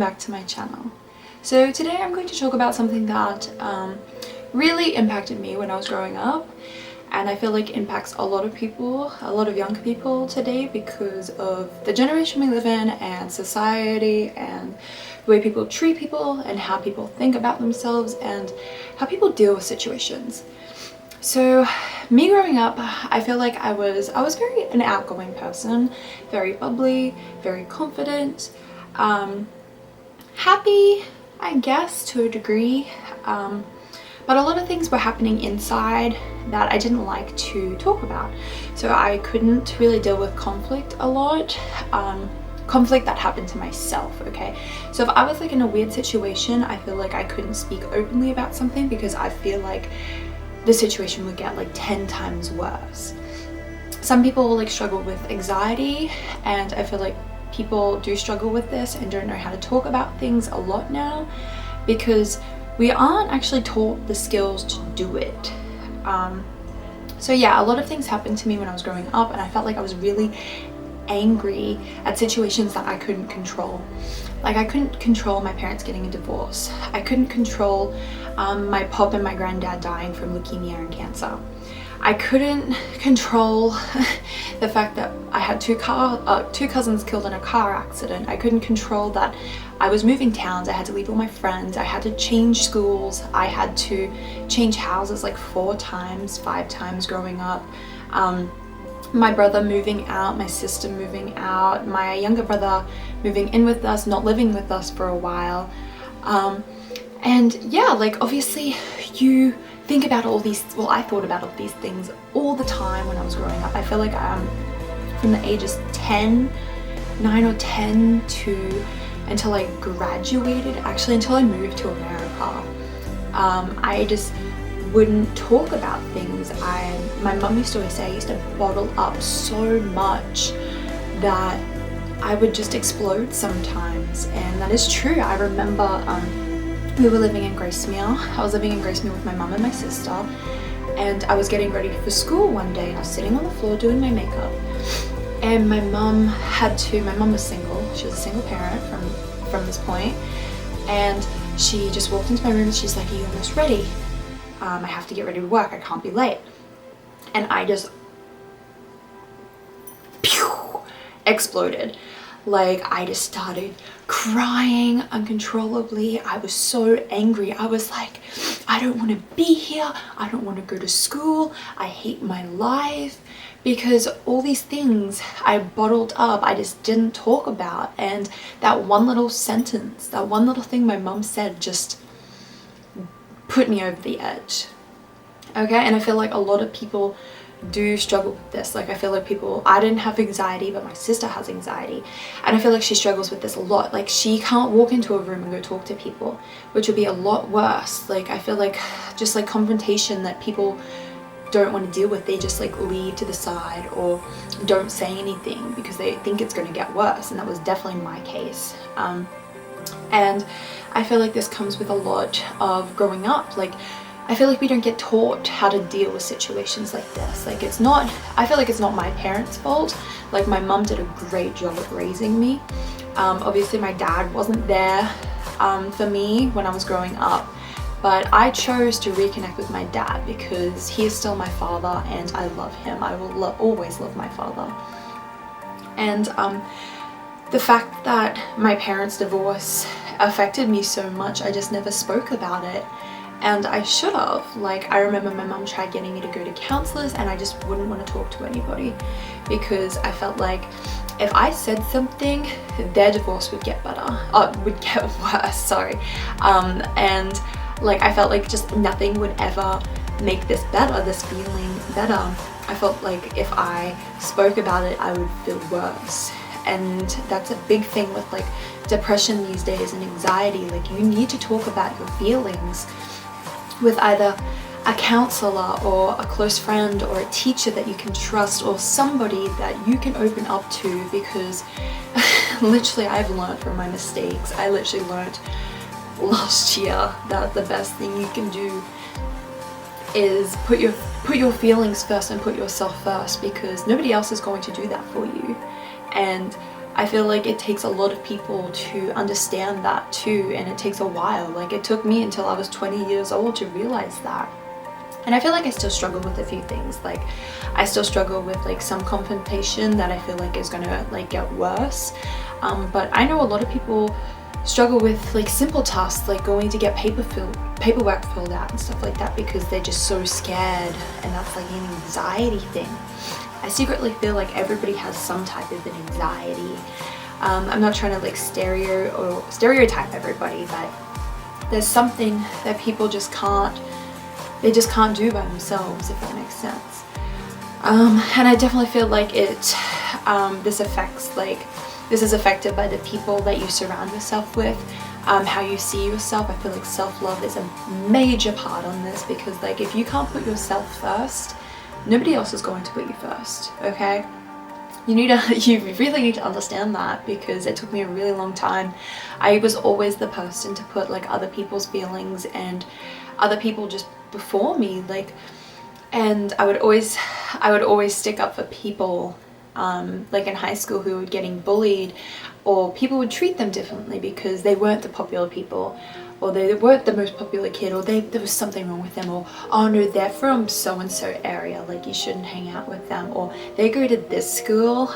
back to my channel. So today I'm going to talk about something that really impacted me when I was growing up, and I feel like impacts a lot of people, a lot of young people today, because of the generation we live in and society and the way people treat people and how people think about themselves and how people deal with situations. So me growing up, I feel like I was very an outgoing person, very bubbly, very confident, happy, I guess, to a degree, but a lot of things were happening inside that I didn't like to talk about. So I couldn't really deal with conflict a lot, conflict that happened to myself, okay? So if I was like in a weird situation, I feel like I couldn't speak openly about something because I feel like the situation would get like 10 times worse. Some people like struggle with anxiety, and I feel like people do struggle with this and don't know how to talk about things a lot now because we aren't actually taught the skills to do it. So yeah, a lot of things happened to me when I was growing up, and I felt like I was really angry at situations that I couldn't control. Like I couldn't control my parents getting a divorce. I couldn't control my pop and my granddad dying from leukemia and cancer. I couldn't control the fact that I had two cousins killed in a car accident. I couldn't control that I was moving towns. I had to leave all my friends. I had to change schools. I had to change houses like 4 times, 5 times growing up. My brother moving out, my sister moving out, my younger brother moving in with us, not living with us for a while. And yeah, like obviously you think about all these, well, I thought about all these things all the time when I was growing up. I feel like from the ages 9 or 10 to until I graduated, actually until I moved to America, I just wouldn't talk about things. My mum used to always say I used to bottle up so much that I would just explode sometimes, and that is true. I remember we were living in Gracemere. I was living in Gracemere with my mum and my sister, and I was getting ready for school one day, and I was sitting on the floor doing my makeup, and my mum was single, she was a single parent from this point, and she just walked into my room and she's like, "Are you almost ready? I have to get ready to work, I can't be late." And I just exploded. Like I just started crying uncontrollably. I was so angry. I was like, I don't want to be here. I don't want to go to school. I hate my life, because all these things I bottled up, I just didn't talk about. And that one little sentence, that one little thing my mum said just put me over the edge. Okay, and I feel like a lot of people do struggle with this. Like I feel like I didn't have anxiety, but my sister has anxiety, and I feel like she struggles with this a lot. Like she can't walk into a room and go talk to people, which would be a lot worse. Like I feel like just like confrontation that people don't want to deal with, they just like leave to the side or don't say anything because they think it's going to get worse, and that was definitely my case. And I feel like this comes with a lot of growing up. Like I feel like we don't get taught how to deal with situations like this. Like I feel like it's not my parents' fault. Like my mum did a great job at raising me. Obviously my dad wasn't there for me when I was growing up, but I chose to reconnect with my dad because he is still my father and I love him. I will always love my father. And the fact that my parents' divorce affected me so much, I just never spoke about it. And I should have. Like I remember my mum tried getting me to go to counselors, and I just wouldn't want to talk to anybody because I felt like if I said something, their divorce would get worse, sorry. And like I felt like just nothing would ever make this better, this feeling better. I felt like if I spoke about it, I would feel worse. And that's a big thing with like depression these days and anxiety. Like you need to talk about your feelings with either a counselor or a close friend or a teacher that you can trust or somebody that you can open up to, because literally I've learned from my mistakes. I literally learned last year that the best thing you can do is put your feelings first and put yourself first, because nobody else is going to do that for you. And I feel like it takes a lot of people to understand that too, and it takes a while. Like it took me until I was 20 years old to realize that. And I feel like I still struggle with a few things. Like I still struggle with like some confrontation that I feel like is gonna like get worse. But I know a lot of people struggle with like simple tasks, like going to get paperwork filled out and stuff like that, because they're just so scared, and that's like an anxiety thing. I secretly feel like everybody has some type of an anxiety. I'm not trying to like stereotype everybody, but there's something that people just can't do by themselves, if that makes sense. And I definitely feel like this is affected by the people that you surround yourself with, how you see yourself. I feel like self-love is a major part on this, because like if you can't put yourself first, nobody else is going to put you first, okay? You really need to understand that, because it took me a really long time. I was always the person to put like other people's feelings and other people just before me, like, and I would always stick up for people, like in high school, who were getting bullied, or people would treat them differently because they weren't the popular people, or they weren't the most popular kid, or there was something wrong with them, or oh no, they're from so and so area, like you shouldn't hang out with them, or they go to this school.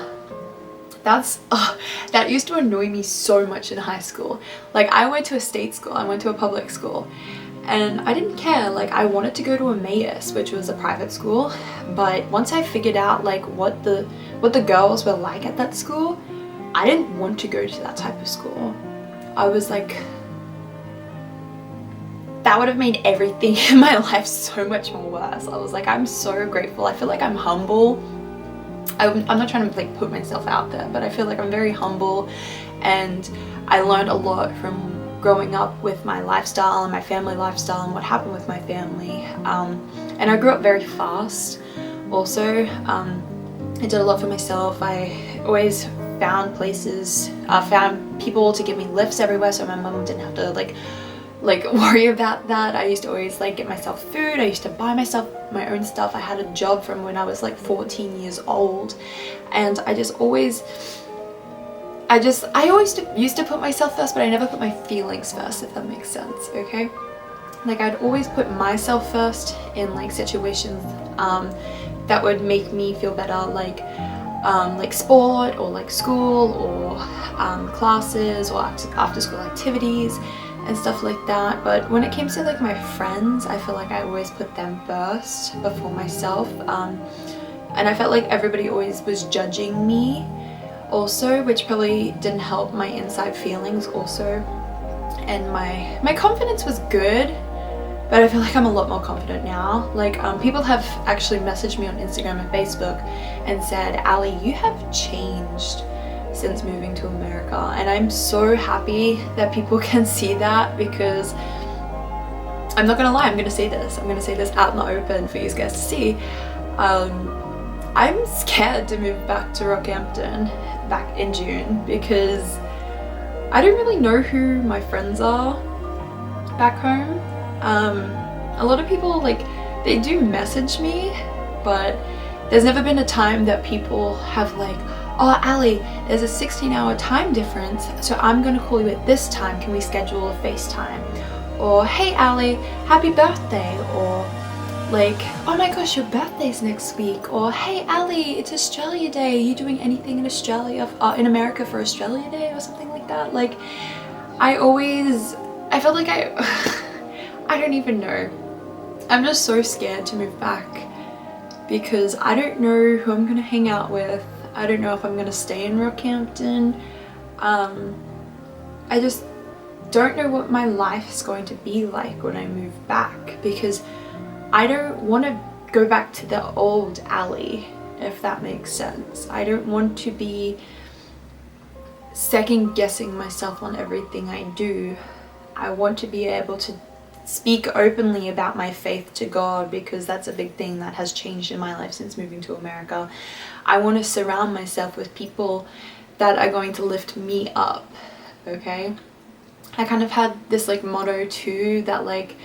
That used to annoy me so much in high school. Like I went to a state school, I went to a public school, and I didn't care. Like I wanted to go to Emmaus, which was a private school, but once I figured out like what the girls were like at that school, I didn't want to go to that type of school. I was like, that would have made everything in my life so much more worse. I was like, I'm so grateful. I feel like I'm humble. I'm not trying to like put myself out there, but I feel like I'm very humble, and I learned a lot from growing up with my lifestyle and my family lifestyle and what happened with my family. And I grew up very fast also. I did a lot for myself. I always found found people to give me lifts everywhere, so my mum didn't have to like worry about that. I used to always like get myself food. I used to buy myself my own stuff. I had a job from when I was like 14 years old, and I always used to put myself first, but I never put my feelings first, if that makes sense, okay? Like I'd always put myself first in like situations that would make me feel better, like sport, or like school, or classes, or after school activities and stuff like that. But when it came to like my friends, I feel like I always put them first before myself, and I felt like everybody always was judging me also, which probably didn't help my inside feelings also. And my confidence was good, but I feel like I'm a lot more confident now. Like people have actually messaged me on Instagram and Facebook and said, Ali, you have changed since moving to America. And I'm so happy that people can see that, because I'm not gonna lie, I'm gonna say this out in the open for you guys to see. I'm scared to move back to Rockhampton back in June, because I don't really know who my friends are back home. A lot of people, like, they do message me, but there's never been a time that people have like, oh Ali, there's a 16-hour time difference, so I'm gonna call you at this time, can we schedule a FaceTime? Or hey Ali, happy birthday, or like, oh my gosh, your birthday's next week, or hey Ali, it's Australia Day, are you doing anything in Australia, in America for Australia Day, or something like that? Like, I felt like I don't even know. I'm just so scared to move back, because I don't know who I'm gonna hang out with. I don't know if I'm gonna stay in Rockhampton. I just don't know what my life is going to be like when I move back, because I don't want to go back to the old Ali, if that makes sense. I don't want to be second guessing myself on everything I do. I want to be able to speak openly about my faith to God, because that's a big thing that has changed in my life since moving to America. I want to surround myself with people that are going to lift me up, okay? I kind of had this like motto too, that like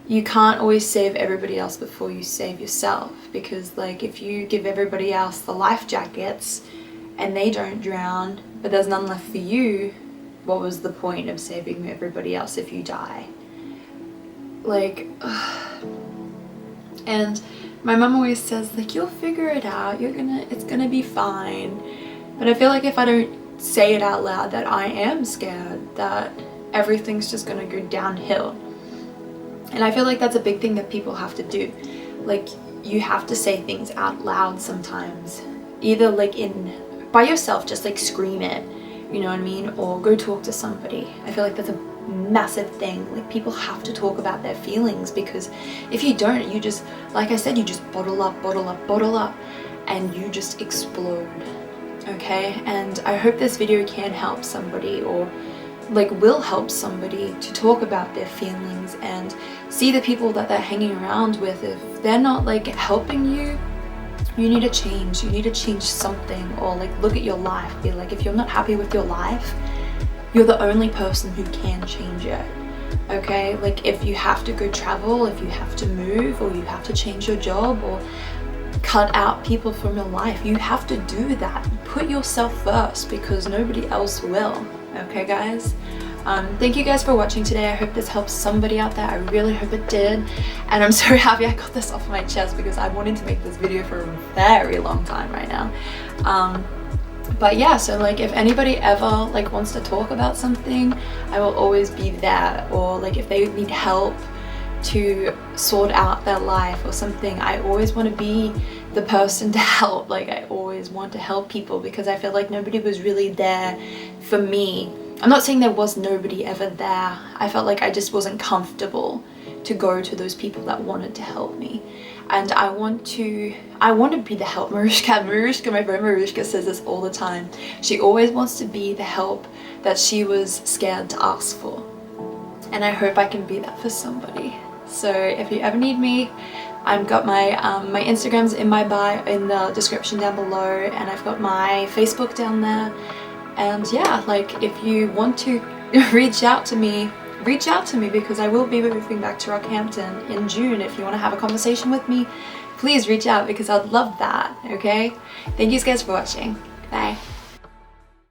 you can't always save everybody else before you save yourself, because like if you give everybody else the life jackets and they don't drown, but there's none left for you, what was the point of saving everybody else if you die? Like, and my mom always says, like, you'll figure it out, it's gonna be fine. But I feel like if I don't say it out loud that I am scared, that everything's just gonna go downhill. And I feel like that's a big thing that people have to do. Like, you have to say things out loud sometimes, either like by yourself, just like scream it, you know what I mean, or go talk to somebody. I feel like that's a massive thing. Like, people have to talk about their feelings, because if you don't, you just, like I said, you just bottle up, and you just explode. Okay, and I hope this video can help somebody, or like will help somebody, to talk about their feelings and see the people that they're hanging around with. If they're not like helping you, you need to change something, or like look at your life, be like, if you're not happy with your life, you're the only person who can change it. Okay, like if you have to go travel, if you have to move, or you have to change your job, or cut out people from your life, you have to do that. Put yourself first, because nobody else will. Okay guys, thank you guys for watching today. I hope this helps somebody out there. I really hope it did, and I'm so happy I got this off my chest, because I wanted to make this video for a very long time right now. But yeah, so like if anybody ever like wants to talk about something, I will always be there. Or like if they need help to sort out their life or something, I always want to be the person to help. Like, I always want to help people, because I feel like nobody was really there for me. I'm not saying there was nobody ever there. I felt like I just wasn't comfortable to go to those people that wanted to help me. And I want to be the help. Marushka, my friend Marushka says this all the time. She always wants to be the help that she was scared to ask for. And I hope I can be that for somebody. So if you ever need me, I've got my my Instagram's in my bio, in the description down below, and I've got my Facebook down there. And yeah, like if you want to reach out to me, because I will be moving back to Rockhampton in June. If you want to have a conversation with me, please reach out, because I'd love that. Okay, thank you guys for watching. Bye.